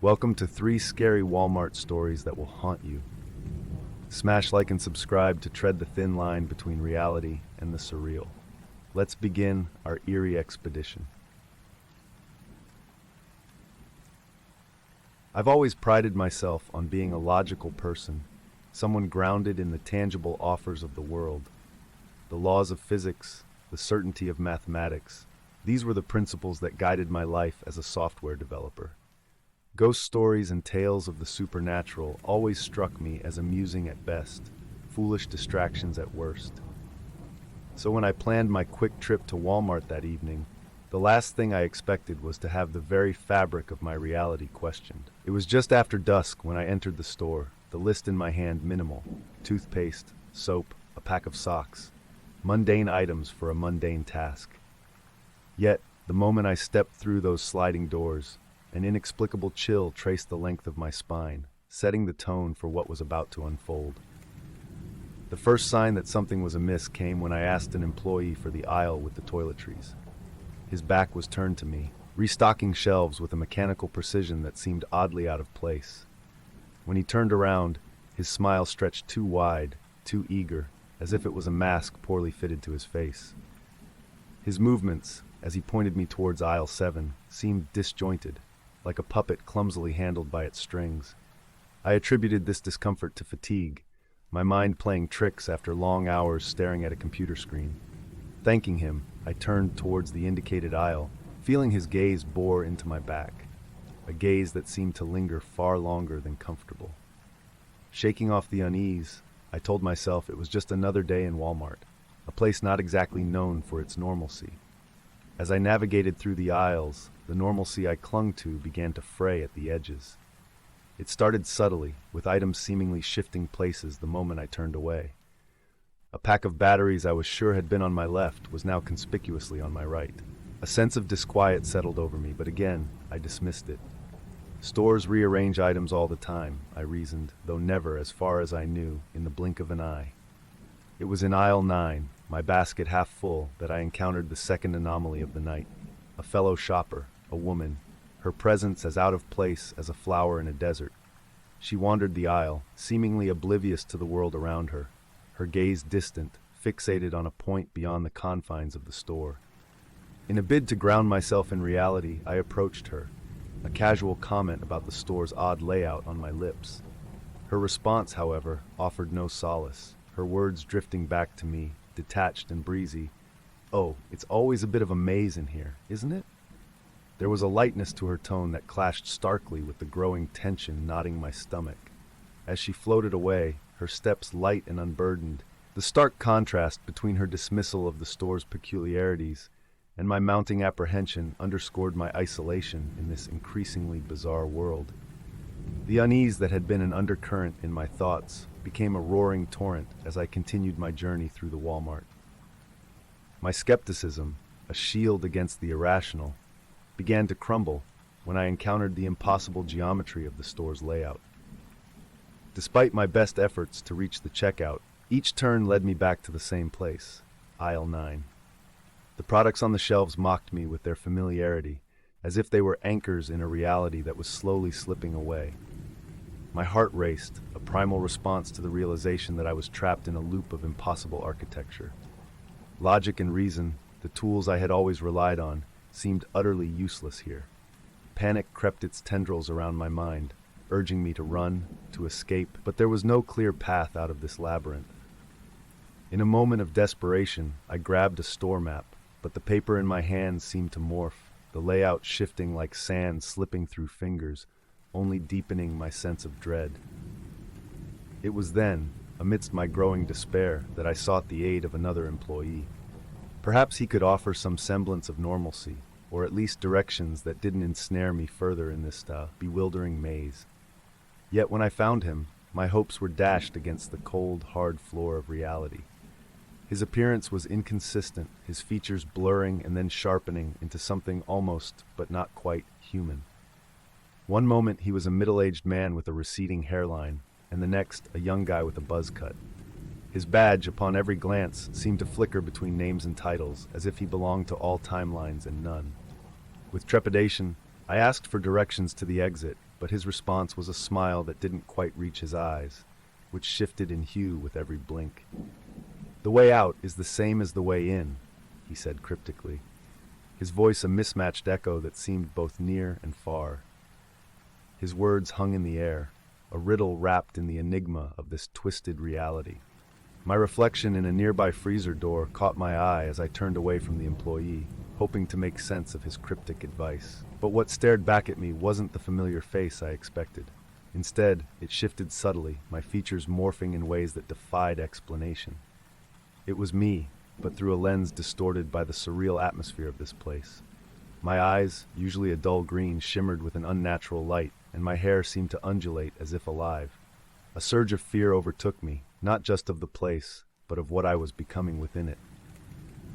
Welcome to 3 scary Walmart stories that will haunt you. Smash like and subscribe to tread the thin line between reality and the surreal. Let's begin our eerie expedition. I've always prided myself on being a logical person, someone grounded in the tangible offers of the world. The laws of physics, the certainty of mathematics, these were the principles that guided my life as a software developer. Ghost stories and tales of the supernatural always struck me as amusing at best, foolish distractions at worst. So when I planned my quick trip to Walmart that evening, the last thing I expected was to have the very fabric of my reality questioned. It was just after dusk when I entered the store, the list in my hand minimal: toothpaste, soap, a pack of socks. Mundane items for a mundane task. Yet, the moment I stepped through those sliding doors, an inexplicable chill traced the length of my spine, setting the tone for what was about to unfold. The first sign that something was amiss came when I asked an employee for the aisle with the toiletries. His back was turned to me, restocking shelves with a mechanical precision that seemed oddly out of place. When he turned around, his smile stretched too wide, too eager, as if it was a mask poorly fitted to his face. His movements, as he pointed me towards aisle 7, seemed disjointed, like a puppet clumsily handled by its strings. I attributed this discomfort to fatigue, my mind playing tricks after long hours staring at a computer screen. Thanking him, I turned towards the indicated aisle, feeling his gaze bore into my back, a gaze that seemed to linger far longer than comfortable. Shaking off the unease, I told myself it was just another day in Walmart, a place not exactly known for its normalcy. As I navigated through the aisles, the normalcy I clung to began to fray at the edges. It started subtly, with items seemingly shifting places the moment I turned away. A pack of batteries I was sure had been on my left was now conspicuously on my right. A sense of disquiet settled over me, but again, I dismissed it. Stores rearrange items all the time, I reasoned, though never, as far as I knew, in the blink of an eye. It was in aisle 9, my basket half full, that I encountered the second anomaly of the night. A fellow shopper, a woman, her presence as out of place as a flower in a desert. She wandered the aisle, seemingly oblivious to the world around her, her gaze distant, fixated on a point beyond the confines of the store. In a bid to ground myself in reality, I approached her, a casual comment about the store's odd layout on my lips. Her response, however, offered no solace, her words drifting back to me, detached and breezy. "Oh, it's always a bit of a maze in here, isn't it?" There was a lightness to her tone that clashed starkly with the growing tension knotting my stomach. As she floated away, her steps light and unburdened, the stark contrast between her dismissal of the store's peculiarities and my mounting apprehension underscored my isolation in this increasingly bizarre world. The unease that had been an undercurrent in my thoughts became a roaring torrent as I continued my journey through the Walmart. My skepticism, a shield against the irrational, began to crumble when I encountered the impossible geometry of the store's layout. Despite my best efforts to reach the checkout, each turn led me back to the same place, aisle 9. The products on the shelves mocked me with their familiarity, as if they were anchors in a reality that was slowly slipping away. My heart raced, a primal response to the realization that I was trapped in a loop of impossible architecture. Logic and reason, the tools I had always relied on, seemed utterly useless here. Panic crept its tendrils around my mind, urging me to run, to escape, but there was no clear path out of this labyrinth. In a moment of desperation, I grabbed a store map, but the paper in my hand seemed to morph, the layout shifting like sand slipping through fingers, only deepening my sense of dread. It was then, amidst my growing despair, that I sought the aid of another employee. Perhaps he could offer some semblance of normalcy, or at least directions that didn't ensnare me further in this bewildering maze. Yet when I found him, my hopes were dashed against the cold, hard floor of reality. His appearance was inconsistent, his features blurring and then sharpening into something almost, but not quite, human. One moment he was a middle-aged man with a receding hairline, and the next a young guy with a buzz cut. His badge, upon every glance, seemed to flicker between names and titles, as if he belonged to all timelines and none. With trepidation, I asked for directions to the exit, but his response was a smile that didn't quite reach his eyes, which shifted in hue with every blink. "The way out is the same as the way in," he said cryptically, his voice a mismatched echo that seemed both near and far. His words hung in the air, a riddle wrapped in the enigma of this twisted reality. My reflection in a nearby freezer door caught my eye as I turned away from the employee, hoping to make sense of his cryptic advice. But what stared back at me wasn't the familiar face I expected. Instead, it shifted subtly, my features morphing in ways that defied explanation. It was me, but through a lens distorted by the surreal atmosphere of this place. My eyes, usually a dull green, shimmered with an unnatural light, and my hair seemed to undulate as if alive. A surge of fear overtook me, not just of the place, but of what I was becoming within it.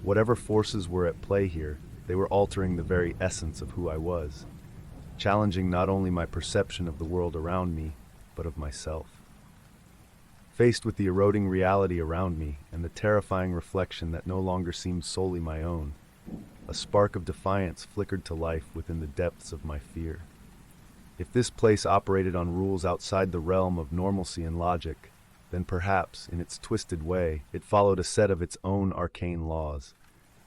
Whatever forces were at play here, they were altering the very essence of who I was, challenging not only my perception of the world around me, but of myself. Faced with the eroding reality around me and the terrifying reflection that no longer seemed solely my own, a spark of defiance flickered to life within the depths of my fear. If this place operated on rules outside the realm of normalcy and logic, then perhaps, in its twisted way, it followed a set of its own arcane laws,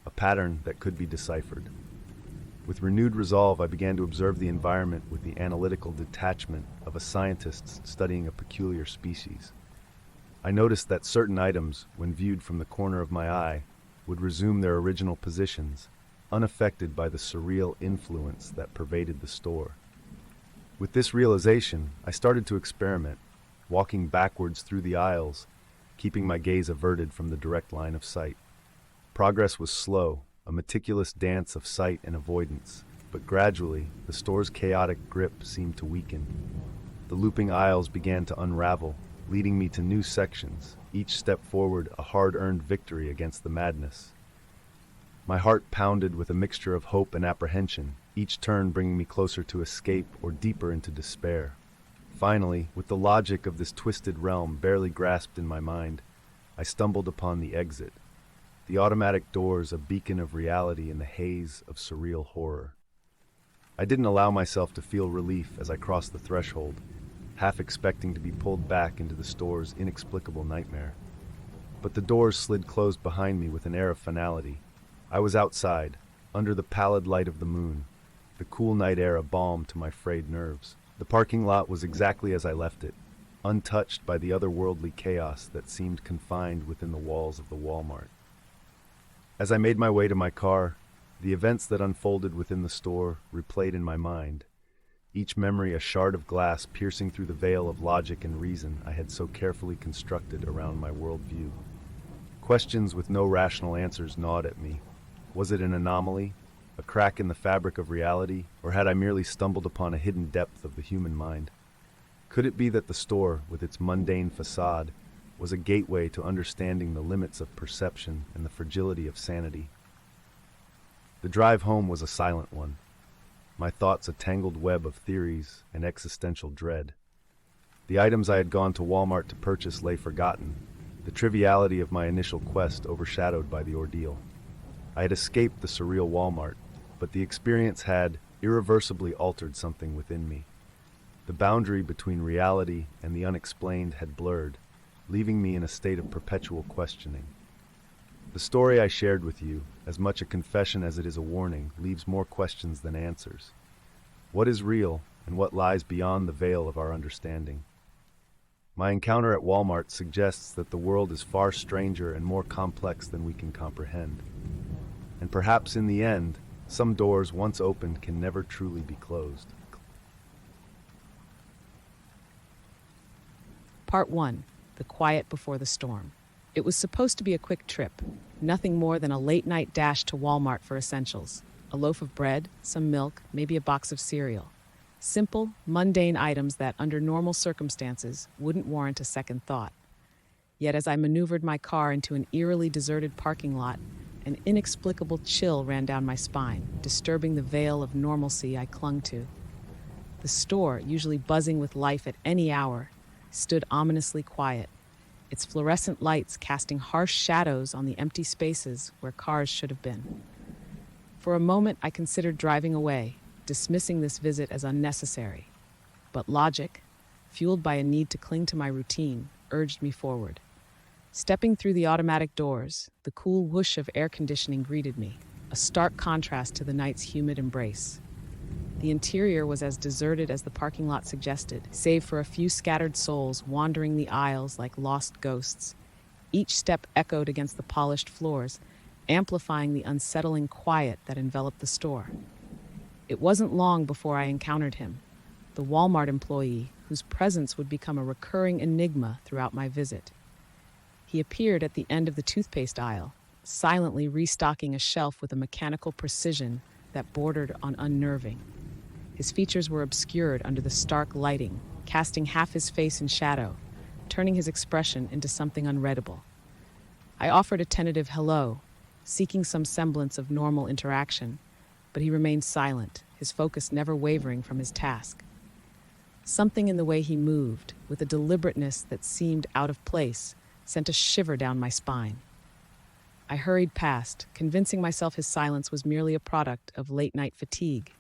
a pattern that could be deciphered. With renewed resolve, I began to observe the environment with the analytical detachment of a scientist studying a peculiar species. I noticed that certain items, when viewed from the corner of my eye, would resume their original positions, unaffected by the surreal influence that pervaded the store. With this realization, I started to experiment, walking backwards through the aisles, keeping my gaze averted from the direct line of sight. Progress was slow, a meticulous dance of sight and avoidance, but gradually, the store's chaotic grip seemed to weaken. The looping aisles began to unravel, leading me to new sections, each step forward a hard-earned victory against the madness. My heart pounded with a mixture of hope and apprehension, each turn bringing me closer to escape or deeper into despair. Finally, with the logic of this twisted realm barely grasped in my mind, I stumbled upon the exit, the automatic doors a beacon of reality in the haze of surreal horror. I didn't allow myself to feel relief as I crossed the threshold, half expecting to be pulled back into the store's inexplicable nightmare. But the doors slid closed behind me with an air of finality. I was outside, under the pallid light of the moon, the cool night air a balm to my frayed nerves. The parking lot was exactly as I left it, untouched by the otherworldly chaos that seemed confined within the walls of the Walmart. As I made my way to my car, the events that unfolded within the store replayed in my mind, each memory a shard of glass piercing through the veil of logic and reason I had so carefully constructed around my worldview. Questions with no rational answers gnawed at me. Was it an anomaly, a crack in the fabric of reality, or had I merely stumbled upon a hidden depth of the human mind? Could it be that the store, with its mundane facade, was a gateway to understanding the limits of perception and the fragility of sanity? The drive home was a silent one, my thoughts a tangled web of theories and existential dread. The items I had gone to Walmart to purchase lay forgotten, the triviality of my initial quest overshadowed by the ordeal. I had escaped the surreal Walmart, but the experience had irreversibly altered something within me. The boundary between reality and the unexplained had blurred, leaving me in a state of perpetual questioning. The story I shared with you, as much a confession as it is a warning, leaves more questions than answers. What is real, and what lies beyond the veil of our understanding? My encounter at Walmart suggests that the world is far stranger and more complex than we can comprehend. And perhaps in the end, some doors once opened can never truly be closed. Part 1. The Quiet Before the Storm. It was supposed to be a quick trip, nothing more than a late-night dash to Walmart for essentials. A loaf of bread, some milk, maybe a box of cereal. Simple, mundane items that, under normal circumstances, wouldn't warrant a second thought. Yet as I maneuvered my car into an eerily deserted parking lot, an inexplicable chill ran down my spine, disturbing the veil of normalcy I clung to. The store, usually buzzing with life at any hour, stood ominously quiet, its fluorescent lights casting harsh shadows on the empty spaces where cars should have been. For a moment, I considered driving away, dismissing this visit as unnecessary. But logic, fueled by a need to cling to my routine, urged me forward. Stepping through the automatic doors, the cool whoosh of air conditioning greeted me, a stark contrast to the night's humid embrace. The interior was as deserted as the parking lot suggested, save for a few scattered souls wandering the aisles like lost ghosts. Each step echoed against the polished floors, amplifying the unsettling quiet that enveloped the store. It wasn't long before I encountered him, the Walmart employee whose presence would become a recurring enigma throughout my visit. He appeared at the end of the toothpaste aisle, silently restocking a shelf with a mechanical precision that bordered on unnerving. His features were obscured under the stark lighting, casting half his face in shadow, turning his expression into something unreadable. I offered a tentative hello, seeking some semblance of normal interaction, but he remained silent, his focus never wavering from his task. Something in the way he moved, with a deliberateness that seemed out of place, sent a shiver down my spine. I hurried past, convincing myself his silence was merely a product of late-night fatigue.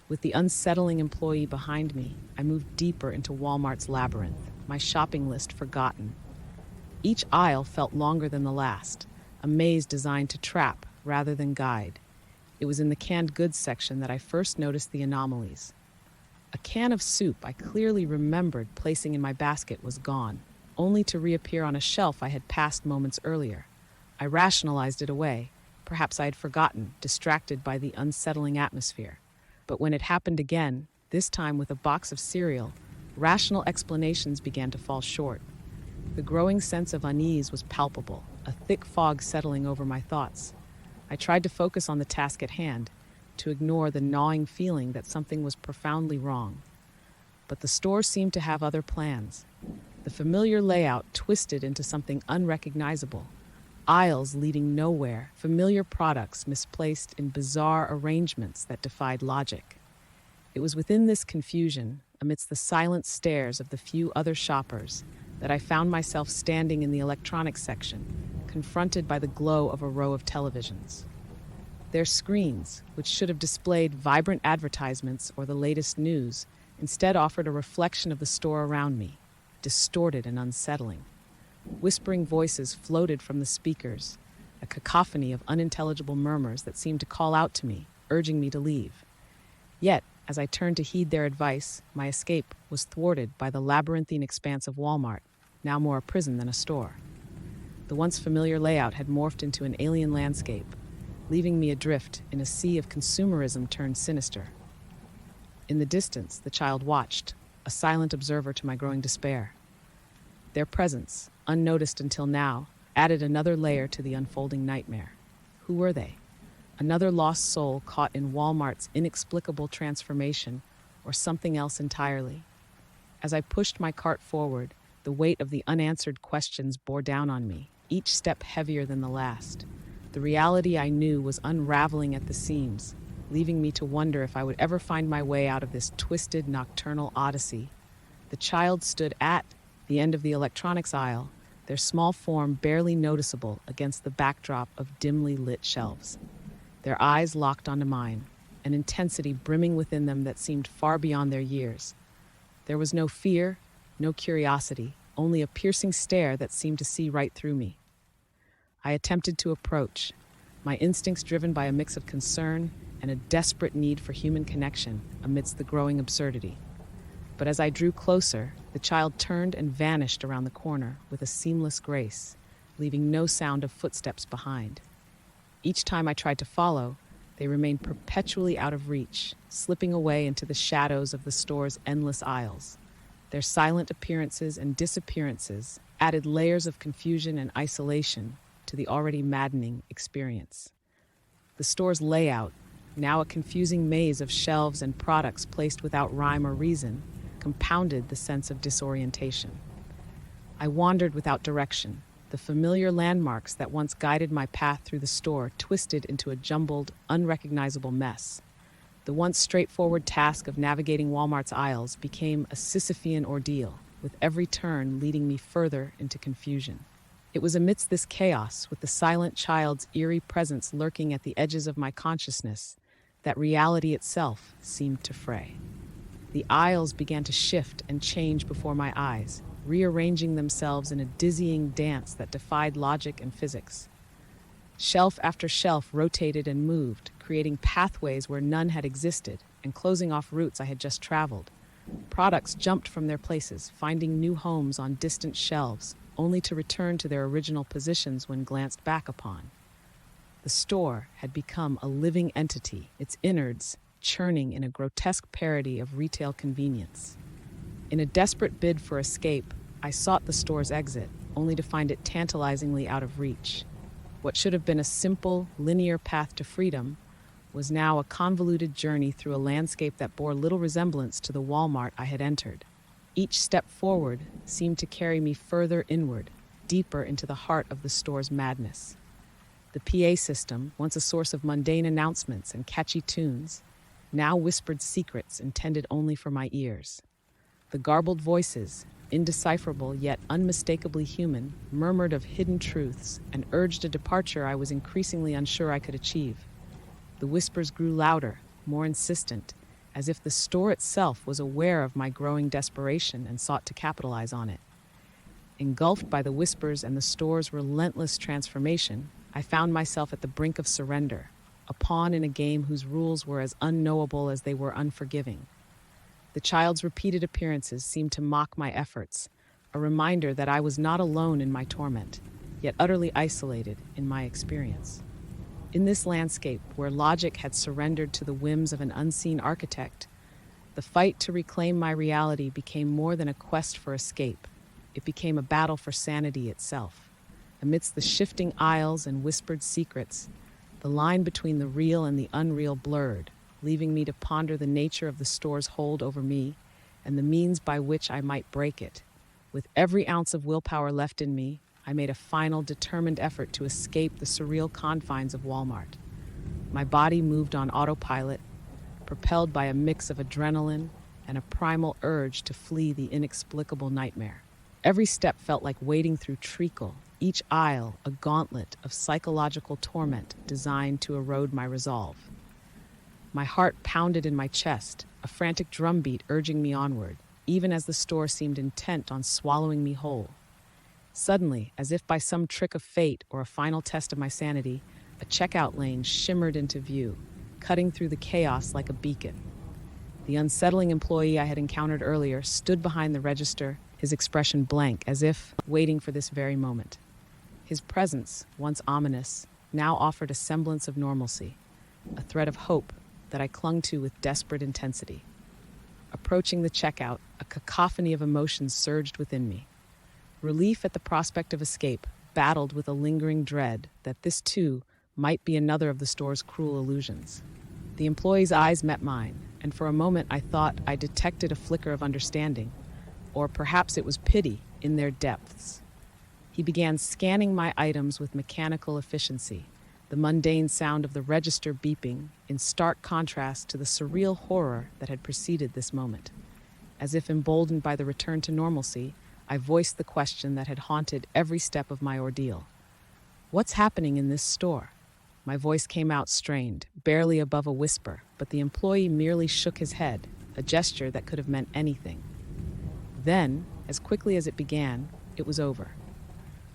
With the unsettling employee behind me, I moved deeper into Walmart's Labyrinth, my shopping list forgotten. Each aisle felt longer than the last, a maze designed to trap rather than guide. It was in the canned goods section that I first noticed the anomalies. A can of soup I clearly remembered placing in my basket was gone, only to reappear on a shelf I had passed moments earlier. I rationalized it away. Perhaps I had forgotten, distracted by the unsettling atmosphere. But when it happened again, this time with a box of cereal, rational explanations began to fall short. The growing sense of unease was palpable, a thick fog settling over my thoughts. I tried to focus on the task at hand, to ignore the gnawing feeling that something was profoundly wrong. But the store seemed to have other plans. The familiar layout twisted into something unrecognizable. Aisles leading nowhere, familiar products misplaced in bizarre arrangements that defied logic. It was within this confusion, amidst the silent stares of the few other shoppers, that I found myself standing in the electronics section, confronted by the glow of a row of televisions. Their screens, which should have displayed vibrant advertisements or the latest news, instead offered a reflection of the store around me, distorted and unsettling. Whispering voices floated from the speakers, a cacophony of unintelligible murmurs that seemed to call out to me, urging me to leave. Yet, as I turned to heed their advice, my escape was thwarted by the labyrinthine expanse of Walmart, now more a prison than a store. The once familiar layout had morphed into an alien landscape, leaving me adrift in a sea of consumerism turned sinister. In the distance, the child watched, a silent observer to my growing despair. Their presence, unnoticed until now, added another layer to the unfolding nightmare. Who were they? Another lost soul caught in Walmart's inexplicable transformation, or something else entirely? As I pushed my cart forward, the weight of the unanswered questions bore down on me, each step heavier than the last. The reality I knew was unraveling at the seams, leaving me to wonder if I would ever find my way out of this twisted nocturnal odyssey. The child stood at the end of the electronics aisle, their small form barely noticeable against the backdrop of dimly lit shelves. Their eyes locked onto mine, an intensity brimming within them that seemed far beyond their years. There was no fear, no curiosity, only a piercing stare that seemed to see right through me. I attempted to approach, my instincts driven by a mix of concern and a desperate need for human connection amidst the growing absurdity. But as I drew closer, the child turned and vanished around the corner with a seamless grace, leaving no sound of footsteps behind. Each time I tried to follow, they remained perpetually out of reach, slipping away into the shadows of the store's endless aisles. Their silent appearances and disappearances added layers of confusion and isolation to the already maddening experience. The store's layout, now a confusing maze of shelves and products placed without rhyme or reason, compounded the sense of disorientation. I wandered without direction. The familiar landmarks that once guided my path through the store twisted into a jumbled, unrecognizable mess. The once straightforward task of navigating Walmart's aisles became a Sisyphean ordeal, with every turn leading me further into confusion. It was amidst this chaos, with the silent child's eerie presence lurking at the edges of my consciousness, that reality itself seemed to fray. The aisles began to shift and change before my eyes, rearranging themselves in a dizzying dance that defied logic and physics. Shelf after shelf rotated and moved, creating pathways where none had existed and closing off routes I had just traveled. Products jumped from their places, finding new homes on distant shelves, only to return to their original positions when glanced back upon. The store had become a living entity, its innards churning in a grotesque parody of retail convenience. In a desperate bid for escape, I sought the store's exit, only to find it tantalizingly out of reach. What should have been a simple, linear path to freedom was now a convoluted journey through a landscape that bore little resemblance to the Walmart I had entered. Each step forward seemed to carry me further inward, deeper into the heart of the store's madness. The PA system, once a source of mundane announcements and catchy tunes, now whispered secrets intended only for my ears. The garbled voices, indecipherable yet unmistakably human, murmured of hidden truths and urged a departure I was increasingly unsure I could achieve. The whispers grew louder, more insistent, as if the store itself was aware of my growing desperation and sought to capitalize on it. Engulfed by the whispers and the store's relentless transformation, I found myself at the brink of surrender, a pawn in a game whose rules were as unknowable as they were unforgiving. The child's repeated appearances seemed to mock my efforts, a reminder that I was not alone in my torment, yet utterly isolated in my experience. In this landscape, where logic had surrendered to the whims of an unseen architect, the fight to reclaim my reality became more than a quest for escape. It became a battle for sanity itself. Amidst the shifting aisles and whispered secrets, the line between the real and the unreal blurred, leaving me to ponder the nature of the store's hold over me and the means by which I might break it. With every ounce of willpower left in me, I made a final, determined effort to escape the surreal confines of Walmart. My body moved on autopilot, propelled by a mix of adrenaline and a primal urge to flee the inexplicable nightmare. Every step felt like wading through treacle, each aisle a gauntlet of psychological torment designed to erode my resolve. My heart pounded in my chest, a frantic drumbeat urging me onward, even as the store seemed intent on swallowing me whole. Suddenly, as if by some trick of fate or a final test of my sanity, a checkout lane shimmered into view, cutting through the chaos like a beacon. The unsettling employee I had encountered earlier stood behind the register, his expression blank, as if waiting for this very moment. His presence, once ominous, now offered a semblance of normalcy, a thread of hope that I clung to with desperate intensity. Approaching the checkout, a cacophony of emotions surged within me. Relief at the prospect of escape battled with a lingering dread that this, too, might be another of the store's cruel illusions. The employee's eyes met mine, and for a moment I thought I detected a flicker of understanding, or perhaps it was pity in their depths. He began scanning my items with mechanical efficiency, the mundane sound of the register beeping in stark contrast to the surreal horror that had preceded this moment. As if emboldened by the return to normalcy, I voiced the question that had haunted every step of my ordeal. "What's happening in this store?" My voice came out strained, barely above a whisper, but the employee merely shook his head, a gesture that could have meant anything. Then, as quickly as it began, it was over.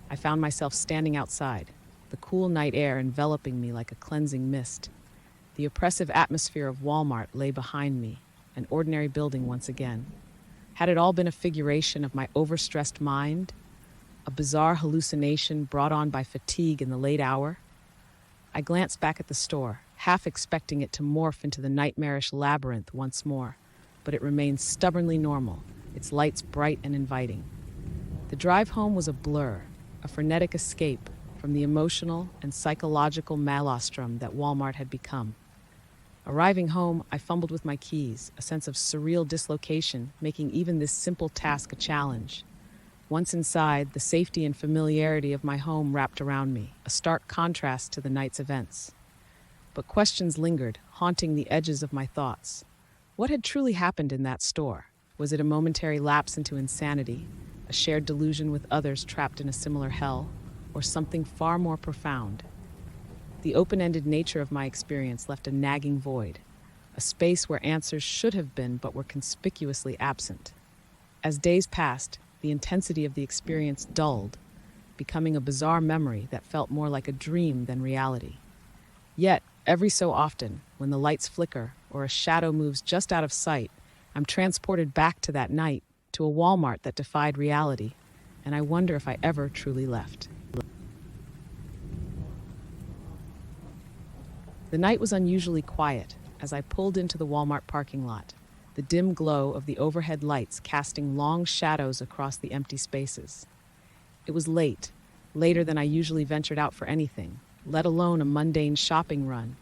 I found myself standing outside, the cool night air enveloping me like a cleansing mist. The oppressive atmosphere of Walmart lay behind me, an ordinary building once again. Had it all been a figuration of my overstressed mind? A bizarre hallucination brought on by fatigue in the late hour? I glanced back at the store, half expecting it to morph into the nightmarish labyrinth once more, but it remained stubbornly normal, its lights bright and inviting. The drive home was a blur, a frenetic escape from the emotional and psychological maelstrom that Walmart had become. Arriving home, I fumbled with my keys, a sense of surreal dislocation making even this simple task a challenge. Once inside, the safety and familiarity of my home wrapped around me, a stark contrast to the night's events. But questions lingered, haunting the edges of my thoughts. What had truly happened in that store? Was it a momentary lapse into insanity, a shared delusion with others trapped in a similar hell, or something far more profound? The open-ended nature of my experience left a nagging void. a space where answers should have been but were conspicuously absent. As days passed, the intensity of the experience dulled, becoming a bizarre memory that felt more like a dream than reality. Yet, every so often, when the lights flicker or a shadow moves just out of sight, I'm transported back to that night, to a Walmart that defied reality, and I wonder if I ever truly left. The night was unusually quiet as I pulled into the Walmart parking lot, the dim glow of the overhead lights casting long shadows across the empty spaces. It was late, later than I usually ventured out for anything, let alone a mundane shopping run.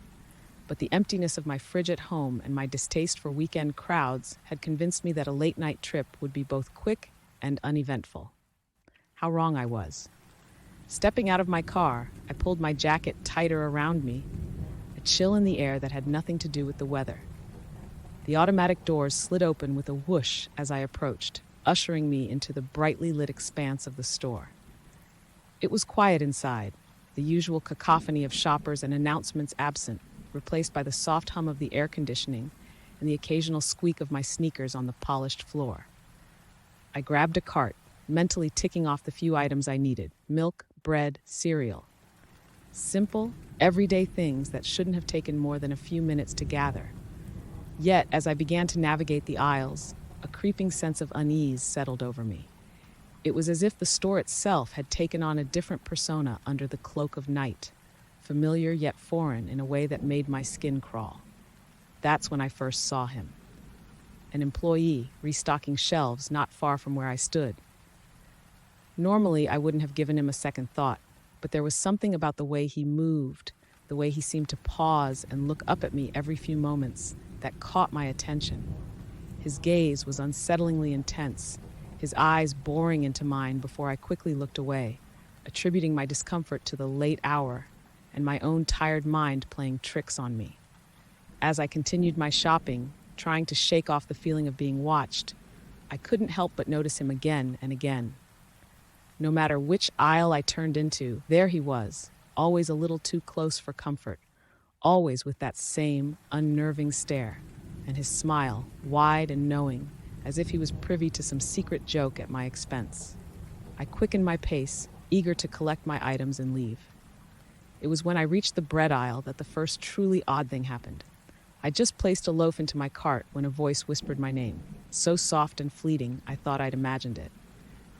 But the emptiness of my fridge at home and my distaste for weekend crowds had convinced me that a late-night trip would be both quick and uneventful. How wrong I was. Stepping out of my car, I pulled my jacket tighter around me, a chill in the air that had nothing to do with the weather. The automatic doors slid open with a whoosh as I approached, ushering me into the brightly lit expanse of the store. It was quiet inside, the usual cacophony of shoppers and announcements absent, replaced by the soft hum of the air conditioning and the occasional squeak of my sneakers on the polished floor. I grabbed a cart, mentally ticking off the few items I needed: milk, bread, cereal. Simple, everyday things that shouldn't have taken more than a few minutes to gather. Yet, as I began to navigate the aisles, a creeping sense of unease settled over me. It was as if the store itself had taken on a different persona under the cloak of night, familiar yet foreign in a way that made my skin crawl. That's when I first saw him. An employee restocking shelves not far from where I stood. Normally, I wouldn't have given him a second thought, but there was something about the way he moved, the way he seemed to pause and look up at me every few moments, that caught my attention. His gaze was unsettlingly intense, his eyes boring into mine before I quickly looked away, attributing my discomfort to the late hour and my own tired mind playing tricks on me. As I continued my shopping, trying to shake off the feeling of being watched, I couldn't help but notice him again and again. No matter which aisle I turned into, there he was, always a little too close for comfort, always with that same unnerving stare, and his smile, wide and knowing, as if he was privy to some secret joke at my expense. I quickened my pace, eager to collect my items and leave. It was when I reached the bread aisle that the first truly odd thing happened. I just placed a loaf into my cart when a voice whispered my name, so soft and fleeting I thought I'd imagined it.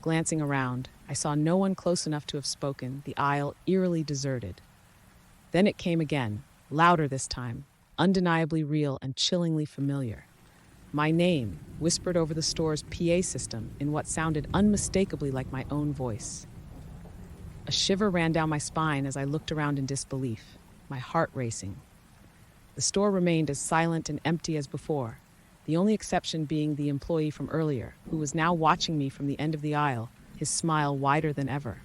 Glancing around, I saw no one close enough to have spoken, the aisle eerily deserted. Then it came again, louder this time, undeniably real and chillingly familiar. My name, whispered over the store's PA system in what sounded unmistakably like my own voice. A shiver ran down my spine as I looked around in disbelief, my heart racing. The store remained as silent and empty as before, the only exception being the employee from earlier, who was now watching me from the end of the aisle, his smile wider than ever.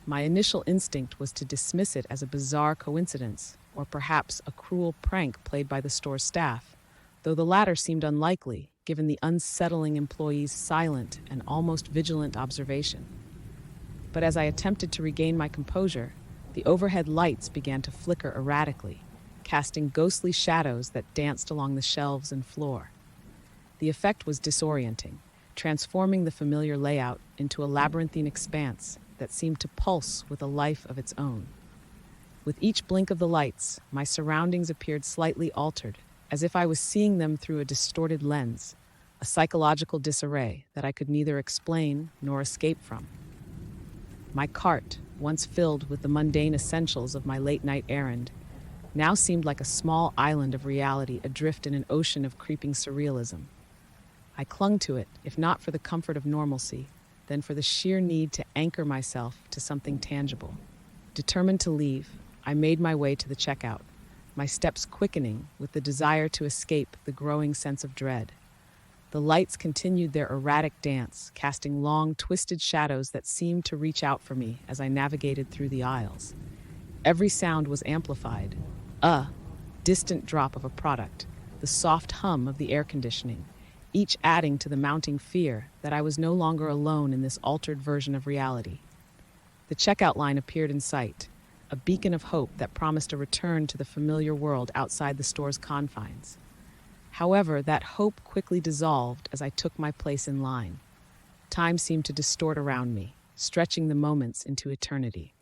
My initial instinct was to dismiss it as a bizarre coincidence, or perhaps a cruel prank played by the store's staff, though the latter seemed unlikely, given the unsettling employee's silent and almost vigilant observation. But as I attempted to regain my composure, the overhead lights began to flicker erratically, casting ghostly shadows that danced along the shelves and floor. The effect was disorienting, transforming the familiar layout into a labyrinthine expanse that seemed to pulse with a life of its own. With each blink of the lights, my surroundings appeared slightly altered, as if I was seeing them through a distorted lens, a psychological disarray that I could neither explain nor escape from. My cart, once filled with the mundane essentials of my late-night errand, now seemed like a small island of reality adrift in an ocean of creeping surrealism. I clung to it, if not for the comfort of normalcy, then for the sheer need to anchor myself to something tangible. Determined to leave, I made my way to the checkout, my steps quickening with the desire to escape the growing sense of dread. The lights continued their erratic dance, casting long, twisted shadows that seemed to reach out for me as I navigated through the aisles. Every sound was amplified. A distant drop of a product, the soft hum of the air conditioning, each adding to the mounting fear that I was no longer alone in this altered version of reality. The checkout line appeared in sight, a beacon of hope that promised a return to the familiar world outside the store's confines. However, that hope quickly dissolved as I took my place in line. Time seemed to distort around me, stretching the moments into eternity.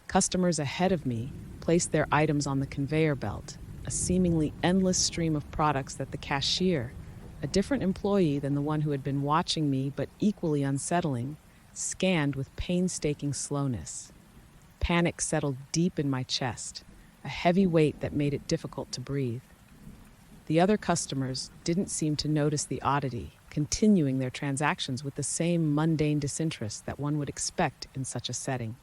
Customers ahead of me placed their items on the conveyor belt, a seemingly endless stream of products that the cashier, a different employee than the one who had been watching me but equally unsettling, scanned with painstaking slowness. Panic settled deep in my chest, a heavy weight that made it difficult to breathe. The other customers didn't seem to notice the oddity, continuing their transactions with the same mundane disinterest that one would expect in such a setting.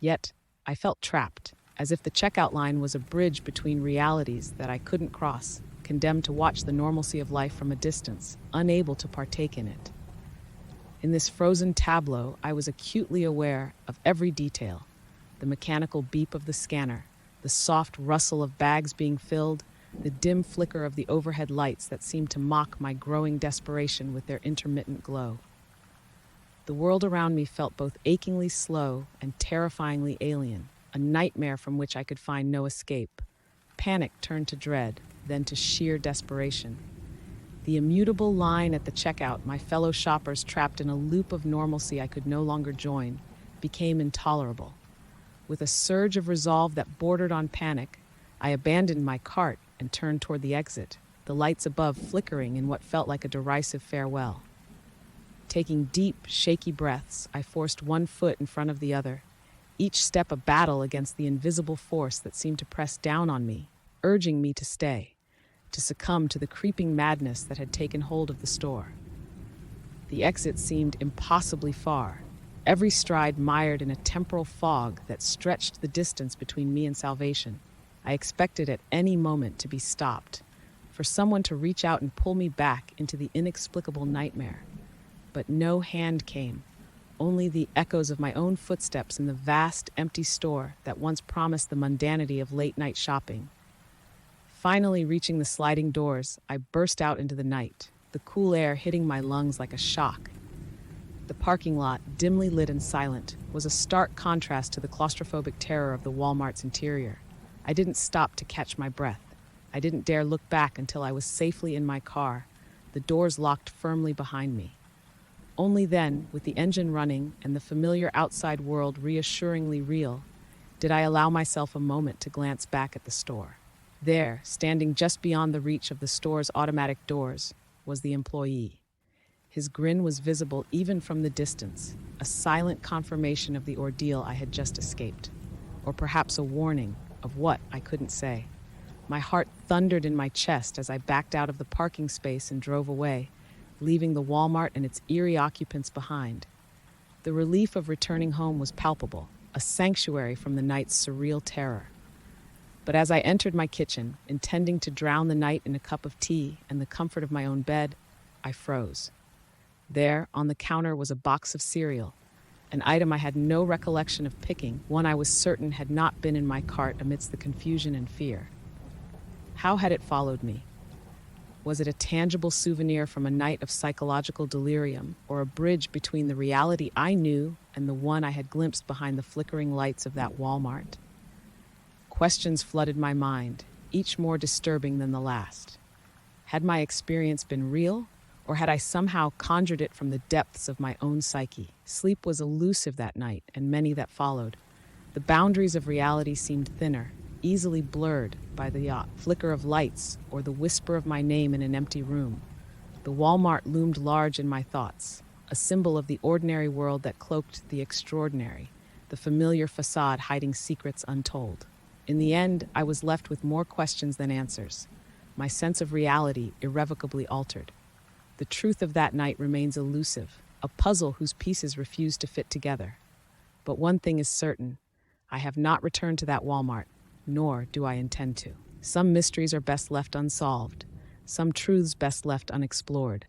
Yet, I felt trapped, as if the checkout line was a bridge between realities that I couldn't cross, condemned to watch the normalcy of life from a distance, unable to partake in it. In this frozen tableau, I was acutely aware of every detail: the mechanical beep of the scanner, the soft rustle of bags being filled, the dim flicker of the overhead lights that seemed to mock my growing desperation with their intermittent glow. The world around me felt both achingly slow and terrifyingly alien, a nightmare from which I could find no escape. Panic turned to dread, then to sheer desperation. The immutable line at the checkout, my fellow shoppers trapped in a loop of normalcy I could no longer join, became intolerable. With a surge of resolve that bordered on panic, I abandoned my cart and turned toward the exit, the lights above flickering in what felt like a derisive farewell. Taking deep, shaky breaths, I forced one foot in front of the other, each step a battle against the invisible force that seemed to press down on me, urging me to stay, to succumb to the creeping madness that had taken hold of the store. The exit seemed impossibly far, every stride mired in a temporal fog that stretched the distance between me and salvation. I expected at any moment to be stopped, for someone to reach out and pull me back into the inexplicable nightmare. But no hand came, only the echoes of my own footsteps in the vast, empty store that once promised the mundanity of late-night shopping. Finally reaching the sliding doors, I burst out into the night, the cool air hitting my lungs like a shock. The parking lot, dimly lit and silent, was a stark contrast to the claustrophobic terror of the Walmart's interior. I didn't stop to catch my breath. I didn't dare look back until I was safely in my car, the doors locked firmly behind me. Only then, with the engine running and the familiar outside world reassuringly real, did I allow myself a moment to glance back at the store. There, standing just beyond the reach of the store's automatic doors, was the employee. His grin was visible even from the distance, a silent confirmation of the ordeal I had just escaped, or perhaps a warning of what I couldn't say. My heart thundered in my chest as I backed out of the parking space and drove away, leaving the Walmart and its eerie occupants behind. The relief of returning home was palpable, a sanctuary from the night's surreal terror. But as I entered my kitchen, intending to drown the night in a cup of tea and the comfort of my own bed, I froze. There, on the counter, was a box of cereal, an item I had no recollection of picking, one I was certain had not been in my cart amidst the confusion and fear. How had it followed me? Was it a tangible souvenir from a night of psychological delirium, or a bridge between the reality I knew and the one I had glimpsed behind the flickering lights of that Walmart? Questions flooded my mind, each more disturbing than the last. Had my experience been real, or had I somehow conjured it from the depths of my own psyche? Sleep was elusive that night, and many that followed. The boundaries of reality seemed thinner, easily blurred by the flicker of lights or the whisper of my name in an empty room. The Walmart loomed large in my thoughts, a symbol of the ordinary world that cloaked the extraordinary, the familiar facade hiding secrets untold. In the end, I was left with more questions than answers, my sense of reality irrevocably altered. The truth of that night remains elusive, a puzzle whose pieces refuse to fit together. But one thing is certain, I have not returned to that Walmart, nor do I intend to. Some mysteries are best left unsolved, some truths best left unexplored.